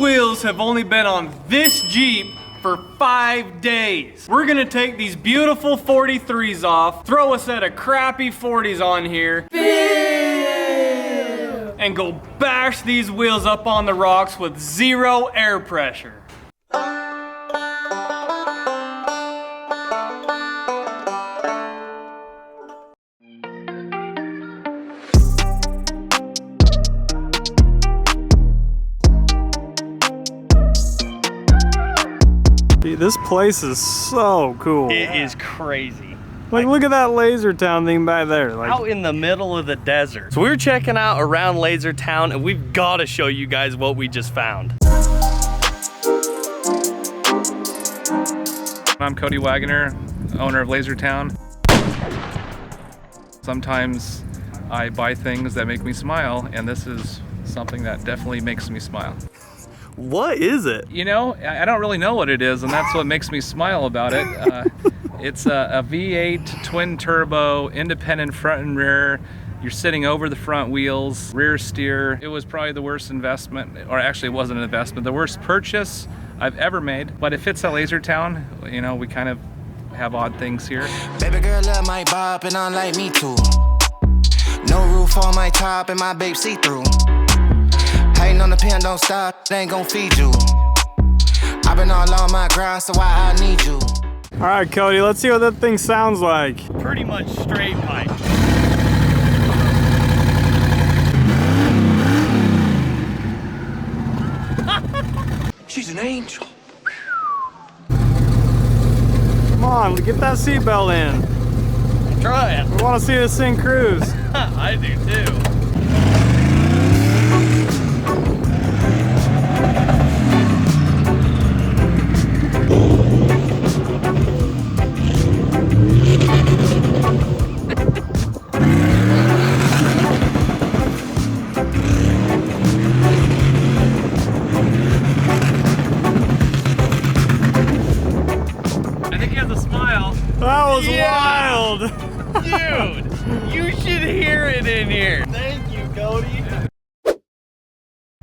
wheels have only been on this Jeep for 5 days. We're gonna take these beautiful 43s off, throw a set of crappy 40s on here, and go bash these wheels up on the rocks with 0 air pressure. Dude, this place is so cool. It is crazy. Like, look at that Laser Town thing back there. Like, out in the middle of the desert. So we're checking out around Laser Town, and we've got to show you guys what we just found. I'm Cody Wagoner, owner of Laser Town. Sometimes I buy things that make me smile, and this is something that definitely makes me smile. What is it? You know, I don't really know what it is, and that's what makes me smile about it. It's a V8 twin turbo, independent front and rear. You're sitting over the front wheels, rear steer. It was probably the worst investment, or actually it wasn't an investment, the worst purchase I've ever made. But it fits at Laser Town. You know, we kind of have odd things here. Baby girl love my bop and I like me too. No roof on my top and my babe see-through. Hating on the pen, don't stop, they ain't gon' feed you. I've been all on my grind, so why I need you. all right, Cody, let's see what that thing sounds like. Pretty much straight pipe. She's an angel. Come on, get that seatbelt in. Try it. We want to see this thing cruise. I do too. That was wild. Dude, you should hear it in here. Thank you, Cody.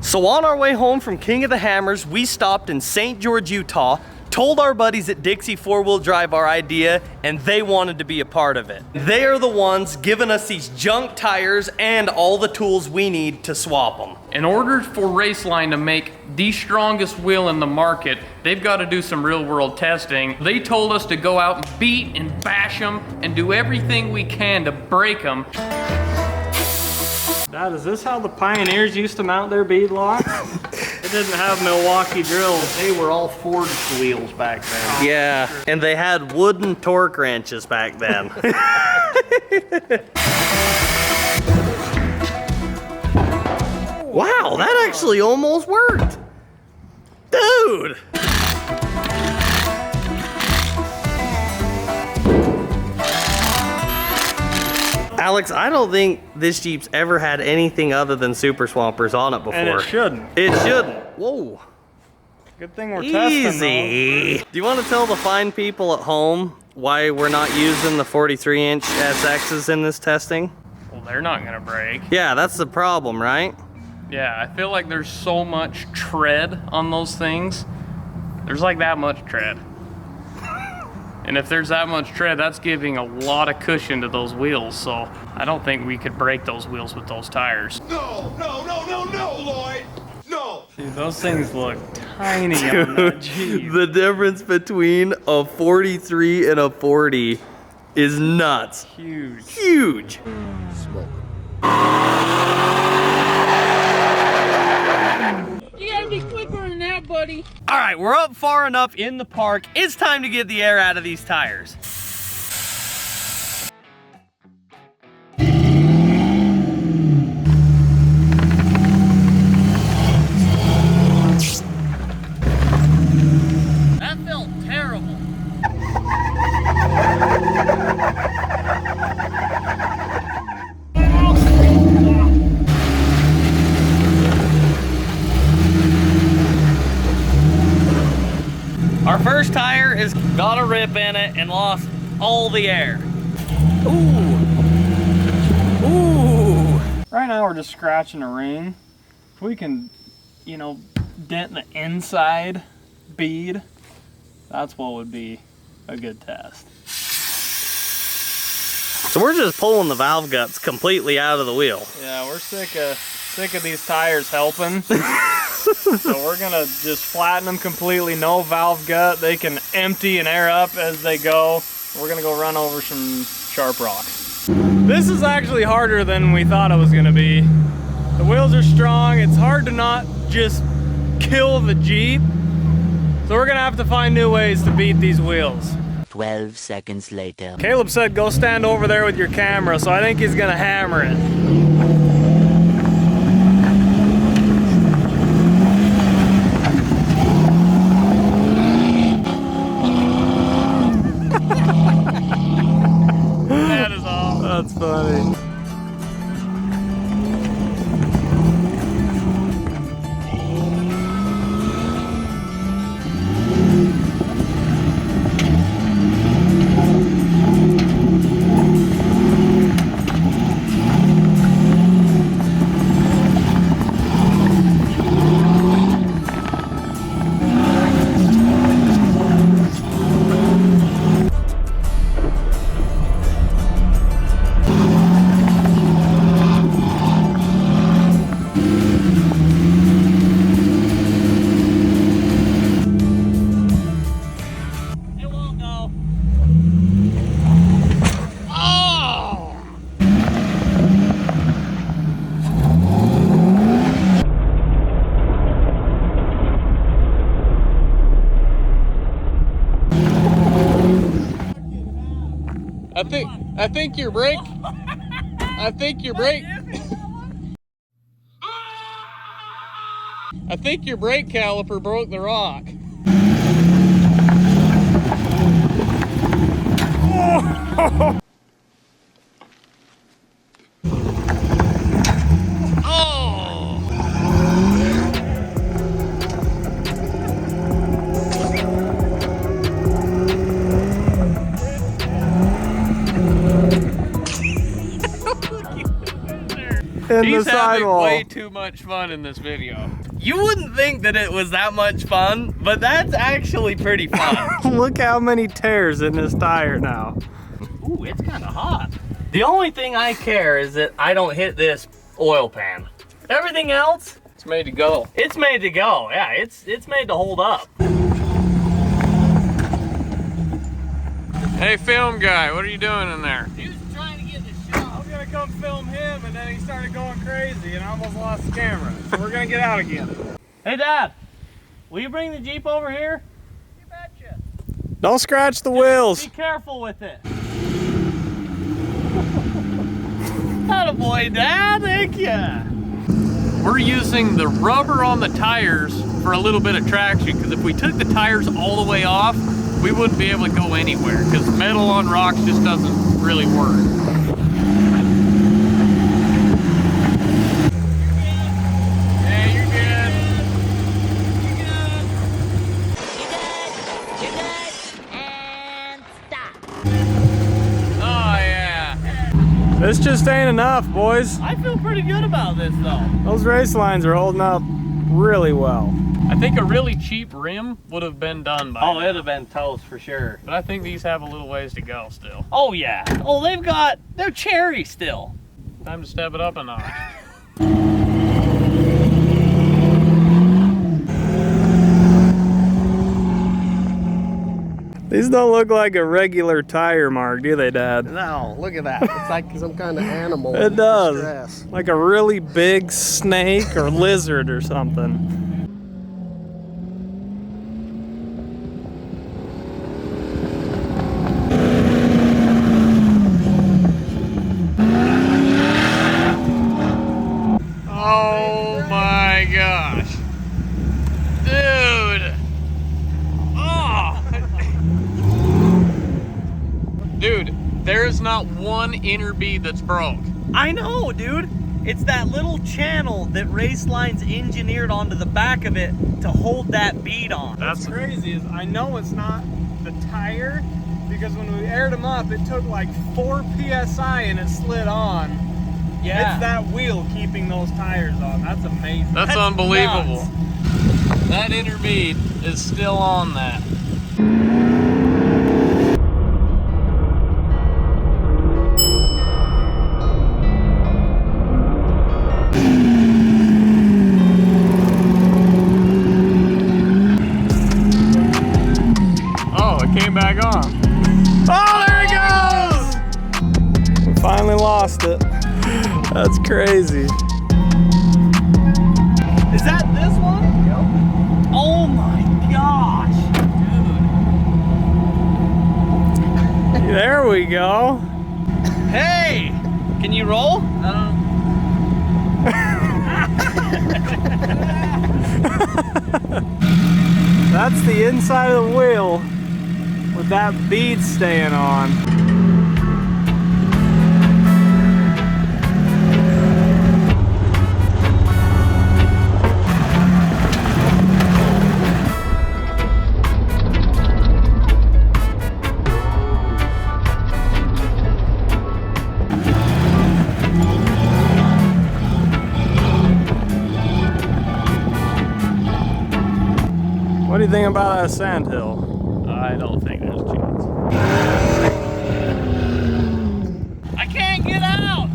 So on our way home from King of the Hammers, we stopped in St. George, Utah, told our buddies at Dixie 4-Wheel Drive our idea, and they wanted to be a part of it. They are the ones giving us these junk tires and all the tools we need to swap them. In order for RACELINE to make the strongest wheel in the market, they've got to do some real world testing. They told us to go out and beat and bash them and do everything we can to break them. Dad, is this how the pioneers used to mount their beadlocks? They didn't have Milwaukee drills. They were all forged wheels back then. Yeah, and they had wooden torque wrenches back then. Wow, that actually almost worked. Dude! Alex, I don't think this Jeep's ever had anything other than Super Swampers on it before. And it shouldn't. It shouldn't. Whoa. Good thing we're testing those. Easy. Do you want to tell the fine people at home why we're not using the 43-inch SXs in this testing? Well, they're not gonna break. Yeah, that's the problem, right? Yeah, I feel like there's so much tread on those things. There's like that much tread. And if there's that much tread, that's giving a lot of cushion to those wheels, so I don't think we could break those wheels with those tires. No, Lloyd. No. Dude, those things look tiny on that Jeep. The difference between a 43 and a 40 is nuts. Huge. Huge. Smoke. You gotta be quicker than that, buddy. All right, we're up far enough in the park. It's time to get the air out of these tires. That felt terrible. Our first tire has got a rip in it and lost all the air. Ooh. Ooh. Right now we're just scratching a ring. If we can, you know, dent the inside bead, that's what would be a good test. So we're just pulling the valve guts completely out of the wheel. Yeah, we're sick of these tires helping. So we're gonna just flatten them completely, no valve gut. They can empty and air up as they go. We're gonna go run over some sharp rocks. This is actually harder than we thought it was gonna be. The wheels are strong. It's hard to not just kill the Jeep. So we're gonna have to find new ways to beat these wheels. 12 seconds later. Caleb said go stand over there with your camera, so I think he's gonna hammer it. That is all. That's funny. I think your brake. I think your brake. I think your brake caliper broke the rock. He's having way too much fun in this video. You wouldn't think that it was that much fun, but that's actually pretty fun. Look how many tears in this tire now. Ooh, it's kind of hot. The only thing I care is that I don't hit this oil pan. Everything else, It's made to go. it's made to go. Yeah, it's made to hold up. Hey, film guy, what are you doing in there? He was trying to get the shot. I was gonna come film him, and then he started going crazy, and I almost lost the camera. So we're gonna get out again. Hey, Dad, will you bring the Jeep over here? You betcha. Don't scratch the wheels. Be careful with it. Attaboy, Dad, thank ya. We're using the rubber on the tires for a little bit of traction, because if we took the tires all the way off, we wouldn't be able to go anywhere, because metal on rocks just doesn't really work. Yeah, you're good. You're good. And stop. Oh, yeah. This just ain't enough, boys. I feel pretty good about this, though. Those race lines are holding up really well. I think a really cheap rim would have been done by now. It'd have been toast for sure. But I think these have a little ways to go still. Oh, yeah. Oh, they're cherry still. Time to step it up a notch. These don't look like a regular tire mark, do they, Dad? No, look at that. It's like some kind of animal. It in does. distress. Like a really big snake or lizard or something. Oh my gosh. Dude. Oh. Dude, there is not one inner bead that's broke. I know, dude. It's that little channel that RACELINE's engineered onto the back of it to hold that bead on. What's crazy is I know it's not the tire, because when we aired them up, it took like 4 PSI and it slid on. Yeah. It's that wheel keeping those tires on. That's amazing. That's unbelievable. nuts. That inner bead is still on that. Oh, it came back on. Oh, there it goes! We finally lost it. That's crazy. Is that this one? Yep. Oh my gosh, dude. There we go. Hey, can you roll? That's the inside of the wheel with that bead staying on. What do you think about that sandhill? I don't think there's a chance. I can't get out!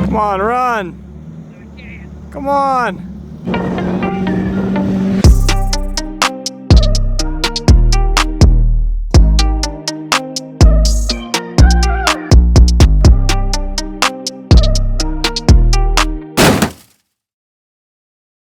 Come on, run! Come on!